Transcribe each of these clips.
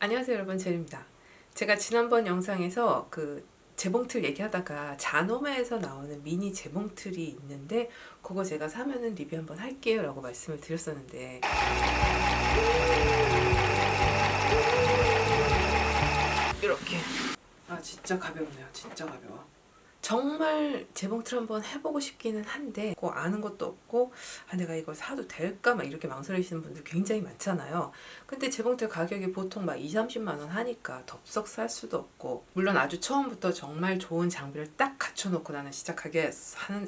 안녕하세요 여러분, 제리입니다. 제가 지난번 영상에서 그 재봉틀 얘기하다가 자노메에서 나오는 미니 재봉틀이 있는데 그거 제가 사면은 리뷰 한번 할게요 라고 말씀을 드렸었는데 이렇게 진짜 가볍네요. 진짜 가벼워. 정말 재봉틀 한번 해보고 싶기는 한데 아는 것도 없고 내가 이걸 사도 될까 막 이렇게 망설이시는 분들 굉장히 많잖아요. 근데 재봉틀 가격이 보통 막 2, 30만 원 하니까 덥석 살 수도 없고, 물론 아주 처음부터 정말 좋은 장비를 딱 갖춰놓고 나는 시작하게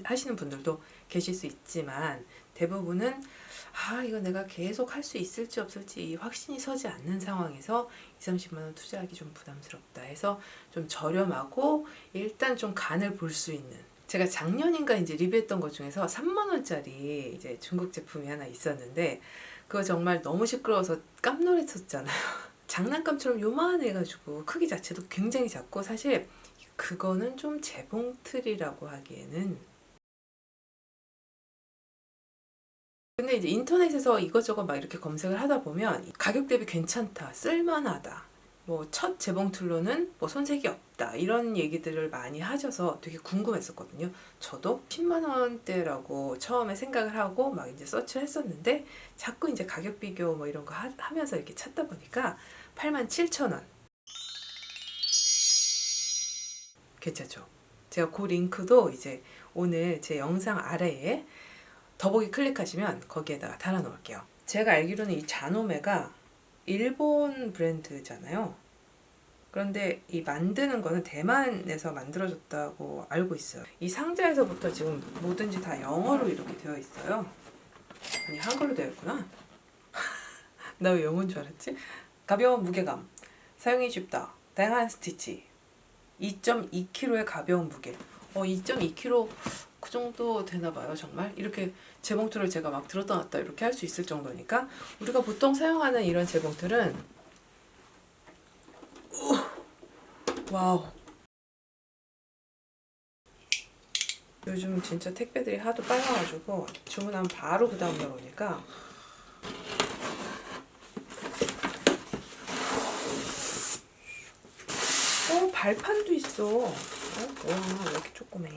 하시는 분들도 계실 수 있지만, 대부분은 이거 내가 계속 할 수 있을지 없을지 확신이 서지 않는 상황에서 2, 30만 원 투자하기 좀 부담스럽다 해서 좀 저렴하고 일단 좀 간을 볼 수 있는, 제가 작년인가 이제 리뷰했던 것 중에서 3만 원짜리 이제 중국 제품이 하나 있었는데 그거 정말 너무 시끄러워서 깜놀했었잖아요. 장난감처럼 요만해가지고 크기 자체도 굉장히 작고, 사실 그거는 좀 재봉틀이라고 하기에는. 근데 이제 인터넷에서 이것저것 막 이렇게 검색을 하다 보면 가격 대비 괜찮다, 쓸만하다, 뭐 첫 재봉틀로는 뭐 손색이 없다 이런 얘기들을 많이 하셔서 되게 궁금했었거든요. 저도 10만 원대라고 처음에 생각을 하고 막 이제 서치를 했었는데 자꾸 이제 가격 비교 뭐 이런 거 하면서 이렇게 찾다 보니까 87,000원. 괜찮죠? 제가 그 링크도 이제 오늘 제 영상 아래에 더보기 클릭하시면 거기에다가 달아 놓을게요. 제가 알기로는 이 자노메가 일본 브랜드잖아요. 그런데 이 만드는 거는 대만에서 만들어졌다고 알고 있어요. 이 상자에서부터 지금 뭐든지 다 영어로 이렇게 되어 있어요. 아니, 한글로 되어 있구나. 나 왜 영어인 줄 알았지? 가벼운 무게감, 사용이 쉽다, 다양한 스티치, 2.2kg의 가벼운 무게. 2.2kg 그 정도 되나 봐요. 정말 이렇게 재봉틀을 제가 막 들었다 놨다 이렇게 할 수 있을 정도니까. 우리가 보통 사용하는 이런 재봉틀은 와우, 요즘 진짜 택배들이 하도 빨라가지고 주문하면 바로 그 다음날 오니까 발판도 있어. 와, 왜 이렇게 조그매.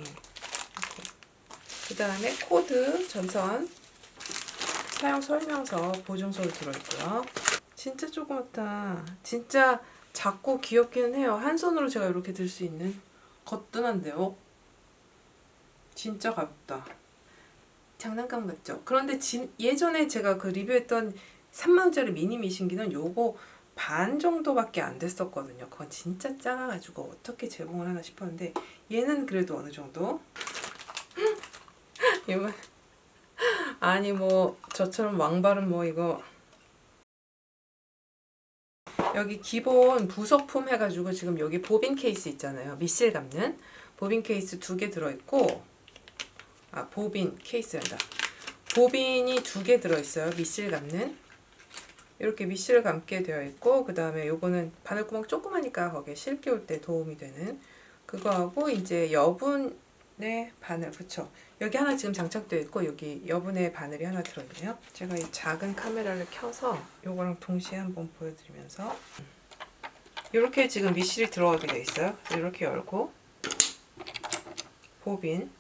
그 다음에 코드, 전선, 사용 설명서, 보증서도 들어있고요. 진짜 조그맣다. 진짜 작고 귀엽기는 해요. 한 손으로 제가 이렇게 들 수 있는. 거뜬한데요. 진짜 가볍다. 장난감 같죠? 그런데 예전에 제가 그 리뷰했던 3만원짜리 미니 미신기는 요거 반 정도밖에 안 됐었거든요. 그건 진짜 작아가지고 어떻게 제공을 하나 싶었는데 얘는 그래도 어느 정도. 이거 아니 뭐 저처럼 왕발은 뭐 이거. 여기 기본 부속품 해가지고 지금 여기 보빈 케이스 있잖아요. 미실 감는 보빈 케이스 2개 들어있고, 보빈 케이스란다. 보빈이 2개 들어있어요. 미실 감는. 이렇게 미실을 감게 되어 있고, 그 다음에 요거는 바늘구멍 조그마니까 거기에 실 끼울 때 도움이 되는 그거하고, 이제 여분의 바늘, 그쵸? 여기 하나 지금 장착되어 있고 여기 여분의 바늘이 하나 들어있네요. 제가 이 작은 카메라를 켜서 요거랑 동시에 한번 보여드리면서, 이렇게 지금 미실이 들어가게 되어 있어요. 이렇게 열고 보빈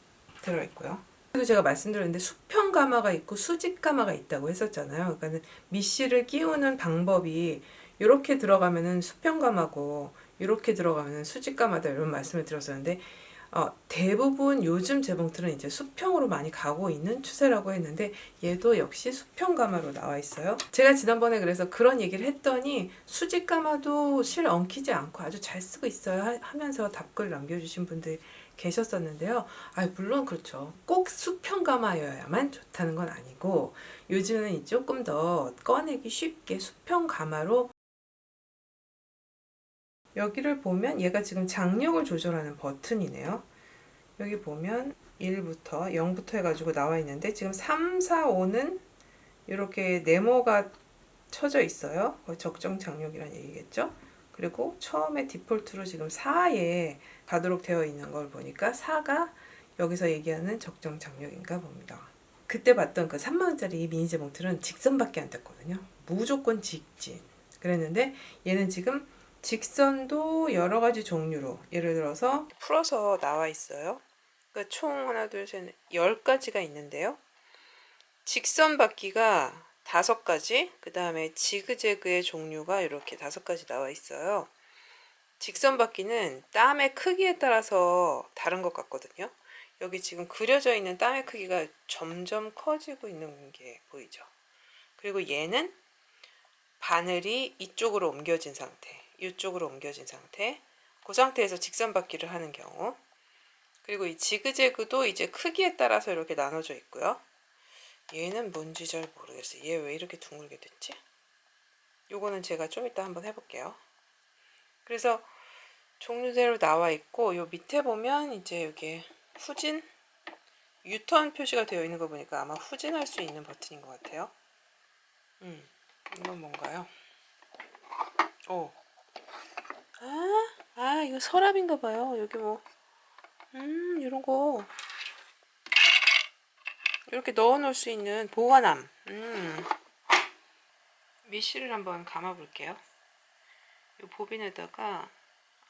들어있고요. 그리고 제가 말씀드렸는데 수평 가마가 있고 수직 가마가 있다고 했었잖아요. 그러니까 미실을 끼우는 방법이 이렇게 들어가면은 수평 가마고 이렇게 들어가면은 수직 가마다 이런 말씀을 드렸었는데, 대부분 요즘 재봉틀은 이제 수평으로 많이 가고 있는 추세라고 했는데 얘도 역시 수평 가마로 나와 있어요. 제가 지난번에 그래서 그런 얘기를 했더니 수직 가마도 실 엉키지 않고 아주 잘 쓰고 있어요 하면서 답글 남겨주신 분들 계셨었는데요. 물론 그렇죠. 꼭 수평 가마여야만 좋다는 건 아니고 요즘은 조금 더 꺼내기 쉽게 수평 가마로, 여기를 보면 얘가 지금 장력을 조절하는 버튼이네요. 여기 보면 1부터 0부터 해가지고 나와 있는데 지금 3, 4, 5는 이렇게 네모가 쳐져 있어요. 거의 적정 장력이란 얘기겠죠. 그리고 처음에 디폴트로 지금 4에 가도록 되어 있는 걸 보니까 4가 여기서 얘기하는 적정 장력인가 봅니다. 그때 봤던 그 3만원짜리 미니 재봉틀은 직선밖에 안 됐거든요. 무조건 직진. 그랬는데 얘는 지금 직선도 여러 가지 종류로 예를 들어서 풀어서 나와 있어요. 그러니까 총 하나 둘 셋 10가지가 있는데요. 직선 바퀴가 5가지, 그 다음에 지그재그의 종류가 이렇게 5가지 나와 있어요. 직선 바퀴는 땀의 크기에 따라서 다른 것 같거든요. 여기 지금 그려져 있는 땀의 크기가 점점 커지고 있는 게 보이죠. 그리고 얘는 바늘이 이쪽으로 옮겨진 상태, 이쪽으로 옮겨진 상태, 그 상태에서 직선 바퀴를 하는 경우. 그리고 이 지그재그도 이제 크기에 따라서 이렇게 나눠져 있고요. 얘는 뭔지 잘 모르겠어요. 얘 왜 이렇게 둥글게 됐지? 요거는 제가 좀 이따 한번 해볼게요. 그래서 종류대로 나와 있고, 요 밑에 보면 이제 여기 후진, 유턴 표시가 되어 있는 거 보니까 아마 후진할 수 있는 버튼인 것 같아요. 이건 뭔가요? 오. 이거 서랍인가 봐요. 여기 뭐, 이런 거. 이렇게 넣어 놓을 수 있는 보관함. 미실을 한번 감아 볼게요. 이 보빈에다가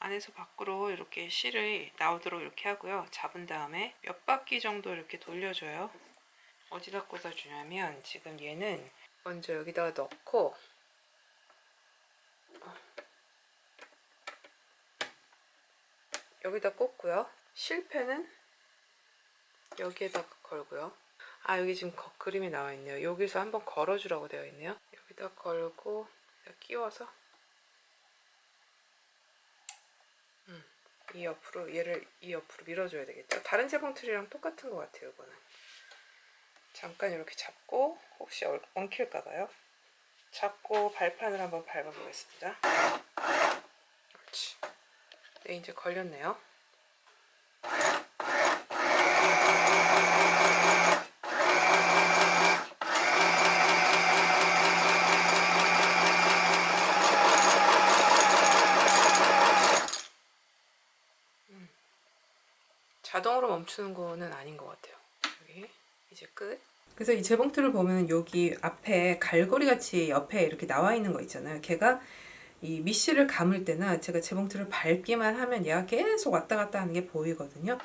안에서 밖으로 이렇게 실을 나오도록 이렇게 하고요. 잡은 다음에 몇 바퀴 정도 이렇게 돌려줘요. 어디다 꽂아주냐면 지금 얘는 먼저 여기다가 넣고 여기다 꽂고요. 실패는 여기에다가 걸고요. 여기 지금 그림이 나와 있네요. 여기서 한번 걸어주라고 되어 있네요. 여기다 걸고 끼워서 이 옆으로 얘를 이 옆으로 밀어줘야 되겠죠. 다른 재봉틀이랑 똑같은 것 같아요. 이거는 잠깐 이렇게 잡고 혹시 엉킬까봐요. 잡고 발판을 한번 밟아보겠습니다. 그렇지. 네, 이제 걸렸네요. 자동으로 멈추는 거는 아닌 것 같아요. 여기 이제 끝. 그래서 이 재봉틀을 보면 여기 앞에 갈고리 같이 옆에 이렇게 나와 있는 거 있잖아요. 걔가 이 미실을 감을 때나 제가 재봉틀을 밟기만 하면 얘가 계속 왔다 갔다 하는 게 보이거든요.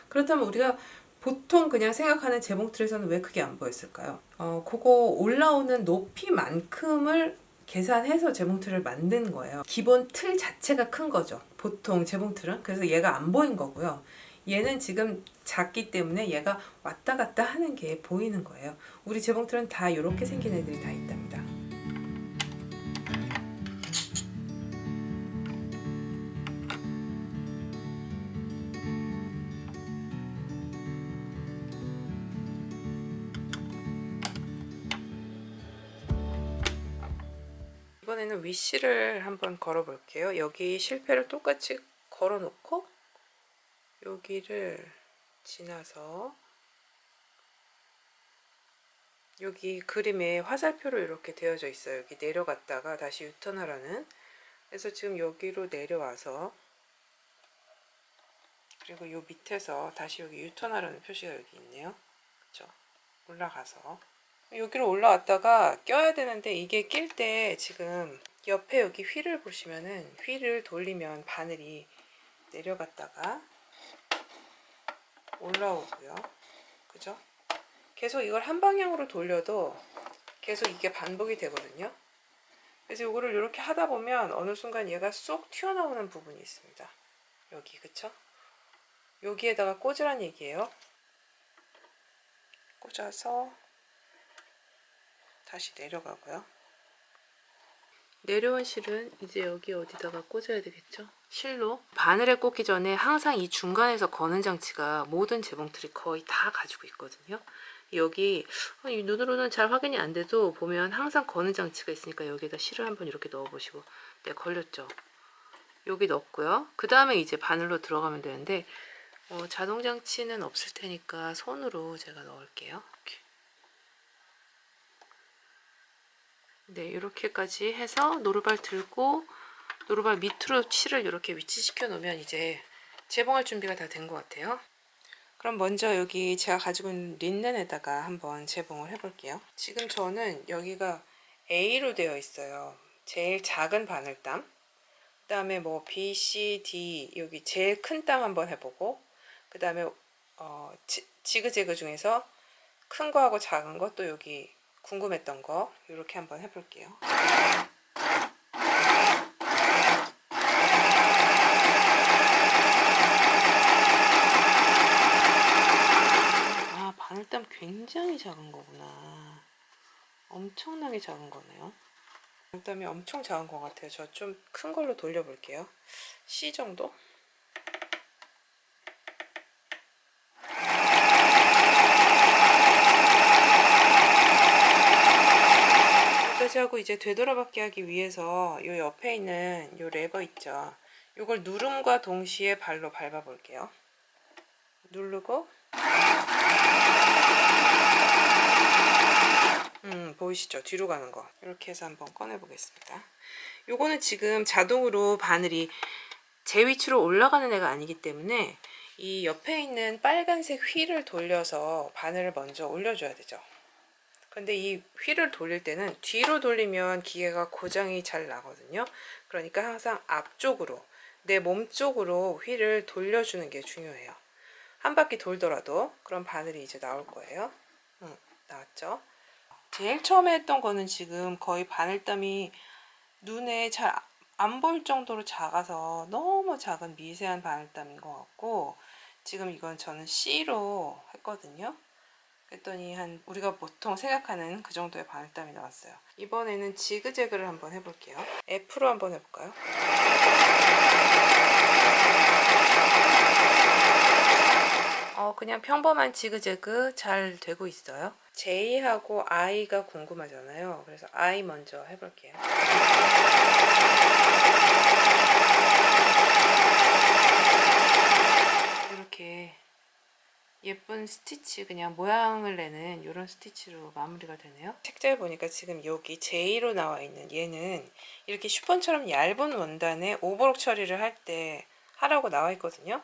그렇다면 우리가 보통 그냥 생각하는 재봉틀에서는 왜 그게 안 보였을까요? 그거 올라오는 높이만큼을 계산해서 재봉틀을 만든 거예요. 기본 틀 자체가 큰 거죠. 보통 재봉틀은. 그래서 얘가 안 보인 거고요. 얘는 지금 작기 때문에 얘가 왔다 갔다 하는 게 보이는 거예요. 우리 재봉틀은 다 이렇게 생긴 애들이 다 있답니다. 이번에는 위시를 한번 걸어 볼게요. 여기 실패를 똑같이 걸어 놓고 여기를 지나서 여기 그림에 화살표로 이렇게 되어져 있어요. 여기 내려갔다가 다시 유턴하라는. 그래서 지금 여기로 내려와서 그리고 요 밑에서 다시 여기 유턴하라는 표시가 여기 있네요. 그쵸? 올라가서 여기로 올라왔다가 껴야 되는데 이게 낄 때 지금 옆에 여기 휠을 보시면은 휠을 돌리면 바늘이 내려갔다가 올라오고요. 그죠? 계속 이걸 한 방향으로 돌려도 계속 이게 반복이 되거든요. 그래서 이거를 이렇게 하다 보면 어느 순간 얘가 쏙 튀어나오는 부분이 있습니다. 여기, 그쵸? 여기에다가 꽂으란 얘기예요. 꽂아서 다시 내려가고요. 내려온 실은 이제 여기 어디다가 꽂아야 되겠죠? 실로 바늘에 꽂기 전에 항상 이 중간에서 거는 장치가 모든 재봉틀이 거의 다 가지고 있거든요. 여기 이 눈으로는 잘 확인이 안 돼도 보면 항상 거는 장치가 있으니까 여기에다 실을 한번 이렇게 넣어 보시고. 네, 걸렸죠. 여기 넣었고요. 그 다음에 이제 바늘로 들어가면 되는데 자동 장치는 없을 테니까 손으로 제가 넣을게요. 이렇게. 네, 이렇게까지 해서 노루발 들고 노루발 밑으로 실을 이렇게 위치시켜 놓으면 이제 재봉할 준비가 다 된 것 같아요. 그럼 먼저 여기 제가 가지고 있는 린넨에다가 한번 재봉을 해볼게요. 지금 저는 여기가 A로 되어 있어요. 제일 작은 바늘땀. 그 다음에 뭐 B, C, D 여기 제일 큰 땀 한번 해보고, 그 다음에 지그재그 중에서 큰 거하고 작은 거, 또 여기 궁금했던 거 이렇게 한번 해볼게요. 아, 바늘땀 굉장히 작은 거구나. 엄청나게 작은 거네요. 바늘땀이 엄청 작은 것 같아요. 저 좀 큰 걸로 돌려볼게요. C 정도? 여기까지 하고 이제 되돌아받기 하기 위해서 이 옆에 있는 이 레버 있죠. 이걸 누름과 동시에 발로 밟아 볼게요. 누르고 보이시죠? 뒤로 가는 거. 이렇게 해서 한번 꺼내 보겠습니다. 요거는 지금 자동으로 바늘이 제 위치로 올라가는 애가 아니기 때문에 이 옆에 있는 빨간색 휠을 돌려서 바늘을 먼저 올려줘야 되죠. 근데 이 휠을 돌릴 때는 뒤로 돌리면 기계가 고장이 잘 나거든요. 그러니까 항상 앞쪽으로, 내 몸 쪽으로 휠을 돌려주는 게 중요해요. 한 바퀴 돌더라도 그럼 바늘이 이제 나올 거예요. 나왔죠? 제일 처음에 했던 거는 지금 거의 바늘땀이 눈에 잘 안 보일 정도로 작아서 너무 작은 미세한 바늘땀인 것 같고, 지금 이건 저는 C로 했거든요. 그랬더니 한 우리가 보통 생각하는 그 정도의 바늘땀이 나왔어요. 이번에는 지그재그를 한번 해볼게요. F로 한번 해볼까요? 그냥 평범한 지그재그 잘 되고 있어요. J하고 I가 궁금하잖아요. 그래서 I 먼저 해볼게요. 이렇게 예쁜 스티치, 그냥 모양을 내는 이런 스티치로 마무리가 되네요. 책자에 보니까 지금 여기 J로 나와 있는 얘는 이렇게 슈폰처럼 얇은 원단에 오버록 처리를 할 때 하라고 나와 있거든요.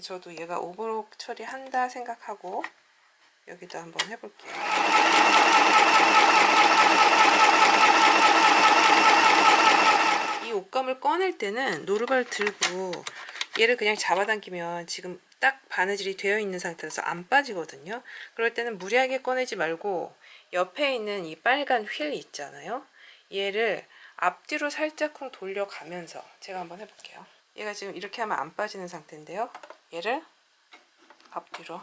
저도 얘가 오버록 처리한다 생각하고 여기도 한번 해볼게요. 이 옷감을 꺼낼 때는 노루발 들고 얘를 그냥 잡아당기면 지금 딱 바느질이 되어 있는 상태라서 안 빠지거든요. 그럴 때는 무리하게 꺼내지 말고 옆에 있는 이 빨간 휠 있잖아요. 얘를 앞뒤로 살짝쿵 돌려가면서 제가 한번 해볼게요. 얘가 지금 이렇게 하면 안 빠지는 상태인데요. 얘를 앞뒤로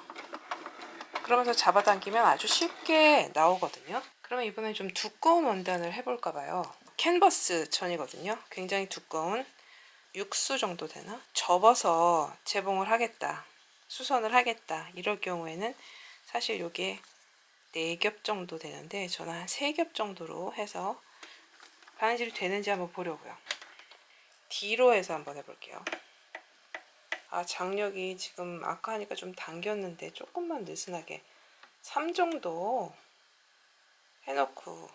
그러면서 잡아당기면 아주 쉽게 나오거든요. 그러면 이번엔 좀 두꺼운 원단을 해볼까 봐요. 캔버스 천이거든요. 굉장히 두꺼운 6수 정도 되나? 접어서 재봉을 하겠다, 수선을 하겠다, 이럴 경우에는 사실 요게 4겹 정도 되는데 저는 한 3겹 정도로 해서 바느질이 되는지 한번 보려고요. 뒤로 해서 한번 해볼게요. 장력이 지금 아까 하니까 좀 당겼는데 조금만 느슨하게 3 정도 해놓고,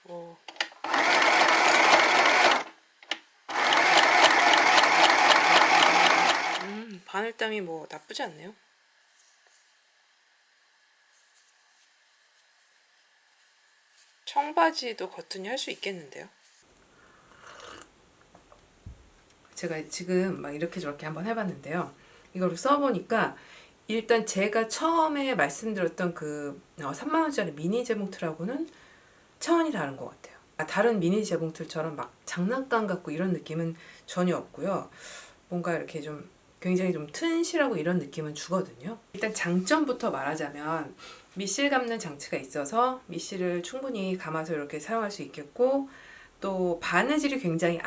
오. 바늘땀이 뭐 나쁘지 않네요. 청바지도 거뜬히 할 수 있겠는데요. 제가 지금 막 이렇게 저렇게 한번 해봤는데요. 이거를 써보니까 일단 제가 처음에 말씀드렸던 그 3만원짜리 미니 재봉틀하고는 차원이 다른 것 같아요. 다른 미니 재봉틀처럼 막 장난감 같고 이런 느낌은 전혀 없고요. 뭔가 이렇게 좀 굉장히 좀 튼실하고 이런 느낌은 주거든요. 일단 장점부터 말하자면 밑실 감는 장치가 있어서 밑실을 충분히 감아서 이렇게 사용할 수 있겠고, 또 바느질이 굉장히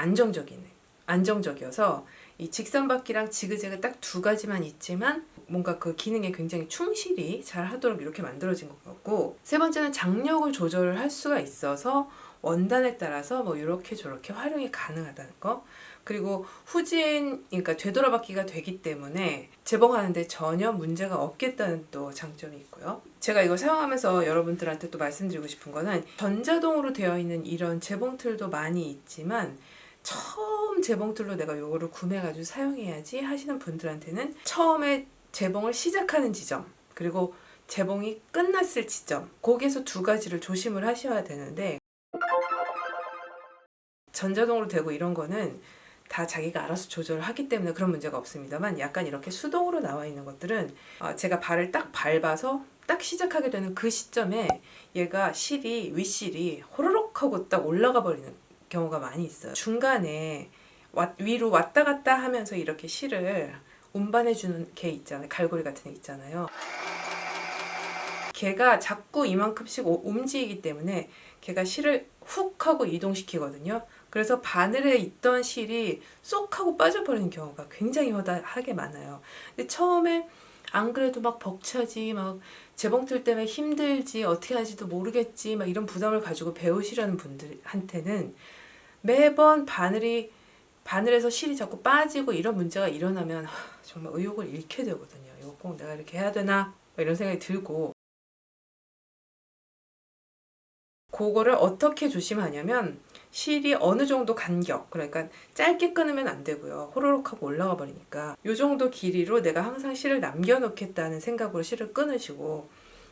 안정적이어서 이 직선바퀴랑 지그재그 딱 2가지만 있지만 뭔가 그 기능에 굉장히 충실히 잘 하도록 이렇게 만들어진 것 같고, 세 번째는 장력을 조절을 할 수가 있어서 원단에 따라서 뭐 이렇게 저렇게 활용이 가능하다는 거, 그리고 후진, 그러니까 되돌아받기가 되기 때문에 재봉하는데 전혀 문제가 없겠다는 또 장점이 있고요. 제가 이거 사용하면서 여러분들한테 또 말씀드리고 싶은 거는 전자동으로 되어 있는 이런 재봉틀도 많이 있지만 처음 재봉틀로 내가 요거를 구매해가지고 사용해야지 하시는 분들한테는 처음에 재봉을 시작하는 지점, 그리고 재봉이 끝났을 지점, 거기에서 두 가지를 조심을 하셔야 되는데, 전자동으로 되고 이런 거는 다 자기가 알아서 조절을 하기 때문에 그런 문제가 없습니다만, 약간 이렇게 수동으로 나와 있는 것들은 제가 발을 딱 밟아서 딱 시작하게 되는 그 시점에 얘가 윗실이 호로록 하고 딱 올라가 버리는 경우가 많이 있어요. 중간에 위로 왔다 갔다 하면서 이렇게 실을 운반해 주는 개 있잖아요. 갈고리 같은 애 있잖아요. 걔가 자꾸 이만큼씩 움직이기 때문에 걔가 실을 훅 하고 이동시키거든요. 그래서 바늘에 있던 실이 쏙 하고 빠져버리는 경우가 굉장히 허다하게 많아요. 근데 처음에 안 그래도 막 벅차지, 막 재봉틀 때문에 힘들지, 어떻게 하지도 모르겠지, 막 이런 부담을 가지고 배우시려는 분들한테는 매번 바늘에서 실이 자꾸 빠지고 이런 문제가 일어나면 정말 의욕을 잃게 되거든요. 이거 꼭 내가 이렇게 해야 되나? 이런 생각이 들고, 그거를 어떻게 조심하냐면, 실이 어느 정도 간격, 그러니까 짧게 끊으면 안 되고요. 호로록 하고 올라가 버리니까 이 정도 길이로 내가 항상 실을 남겨놓겠다는 생각으로 실을 끊으시고,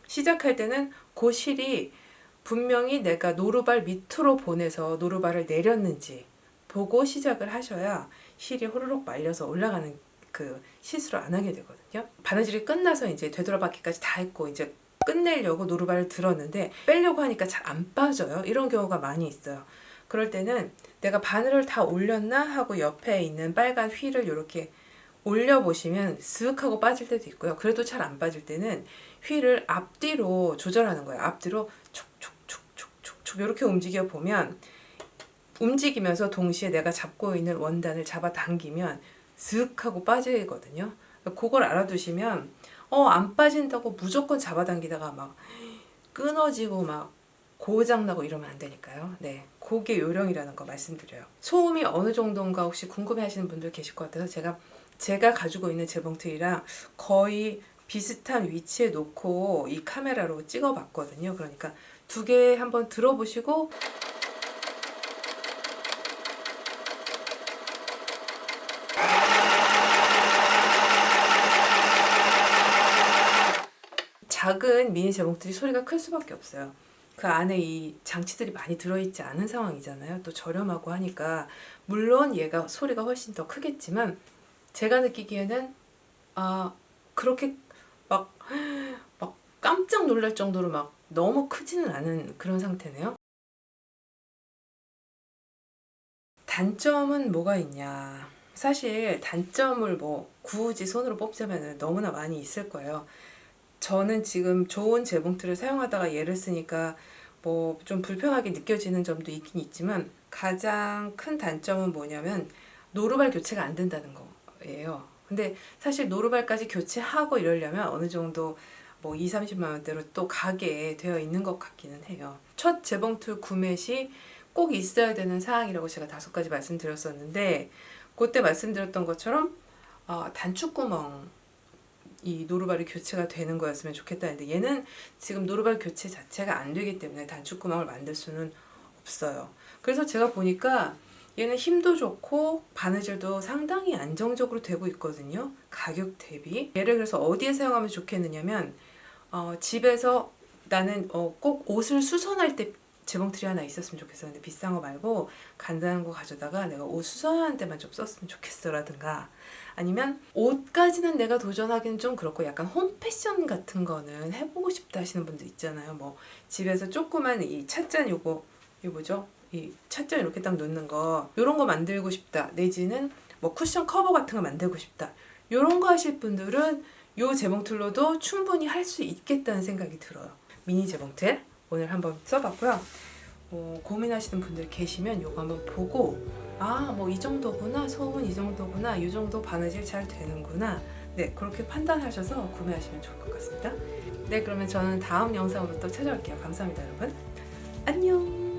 시작할 때는 그 실이 분명히 내가 노루발 밑으로 보내서 노루발을 내렸는지 보고 시작을 하셔야 실이 호로록 말려서 올라가는 그 실수를 안 하게 되거든요. 바느질이 끝나서 이제 되돌아받기까지 다 했고 이제 끝내려고 노루발을 들었는데 빼려고 하니까 잘 안 빠져요. 이런 경우가 많이 있어요. 그럴 때는 내가 바늘을 다 올렸나 하고 옆에 있는 빨간 휠을 이렇게 올려보시면 쓱 하고 빠질 때도 있고요. 그래도 잘 안 빠질 때는 휠을 앞뒤로 조절하는 거예요. 앞뒤로 촉촉촉촉촉촉 이렇게 움직여 보면, 움직이면서 동시에 내가 잡고 있는 원단을 잡아 당기면 쓱 하고 빠지거든요. 그걸 알아두시면 안 빠진다고 무조건 잡아당기다가 막 끊어지고 막 고장나고 이러면 안 되니까요. 네, 그게 요령이라는 거 말씀드려요. 소음이 어느 정도인가 혹시 궁금해하시는 분들 계실 것 같아서 제가 가지고 있는 재봉틀이랑 거의 비슷한 위치에 놓고 이 카메라로 찍어봤거든요. 그러니까 두 개 한번 들어보시고 작은 미니 재봉틀이 소리가 클 수밖에 없어요. 그 안에 이 장치들이 많이 들어있지 않은 상황이잖아요. 또 저렴하고 하니까 물론 얘가 소리가 훨씬 더 크겠지만 제가 느끼기에는 그렇게 막 깜짝 놀랄 정도로 막 너무 크지는 않은 그런 상태네요. 단점은 뭐가 있냐? 사실 단점을 뭐 굳이 손으로 뽑자면 너무나 많이 있을 거예요. 저는 지금 좋은 재봉틀을 사용하다가 얘를 쓰니까 뭐 좀 불편하게 느껴지는 점도 있긴 있지만, 가장 큰 단점은 뭐냐면 노루발 교체가 안 된다는 거예요. 근데 사실 노루발까지 교체하고 이러려면 어느 정도 뭐 20-30만 원대로 또 가게 되어 있는 것 같기는 해요. 첫 재봉틀 구매 시 꼭 있어야 되는 사항이라고 제가 5가지 말씀드렸었는데, 그때 말씀드렸던 것처럼 단축구멍 이 노루발이 교체가 되는 거였으면 좋겠다는데, 얘는 지금 노루발 교체 자체가 안 되기 때문에 단축구멍을 만들 수는 없어요. 그래서 제가 보니까 얘는 힘도 좋고 바느질도 상당히 안정적으로 되고 있거든요. 가격 대비. 얘를 그래서 어디에 사용하면 좋겠느냐면, 집에서 나는 꼭 옷을 수선할 때 재봉틀이 하나 있었으면 좋겠어. 근데 비싼 거 말고 간단한 거 가져다가 내가 옷 수선하는 데만 좀 썼으면 좋겠어 라든가, 아니면 옷까지는 내가 도전하기는 좀 그렇고 약간 홈 패션 같은 거는 해보고 싶다 하시는 분들 있잖아요. 뭐 집에서 조그만 이 찻잔 이거 뭐죠? 이 찻잔 이렇게 딱 놓는 거, 요런 거 만들고 싶다, 내지는 뭐 쿠션 커버 같은 거 만들고 싶다, 요런 거 하실 분들은 요 재봉틀로도 충분히 할 수 있겠다는 생각이 들어요. 미니 재봉틀 오늘 한번 써봤고요. 고민하시는 분들 계시면 요거 한번 보고, 뭐 이 정도구나, 소음은 이 정도구나, 이 정도 바느질 잘 되는구나, 네, 그렇게 판단하셔서 구매하시면 좋을 것 같습니다. 네, 그러면 저는 다음 영상으로 또 찾아올게요. 감사합니다, 여러분. 안녕.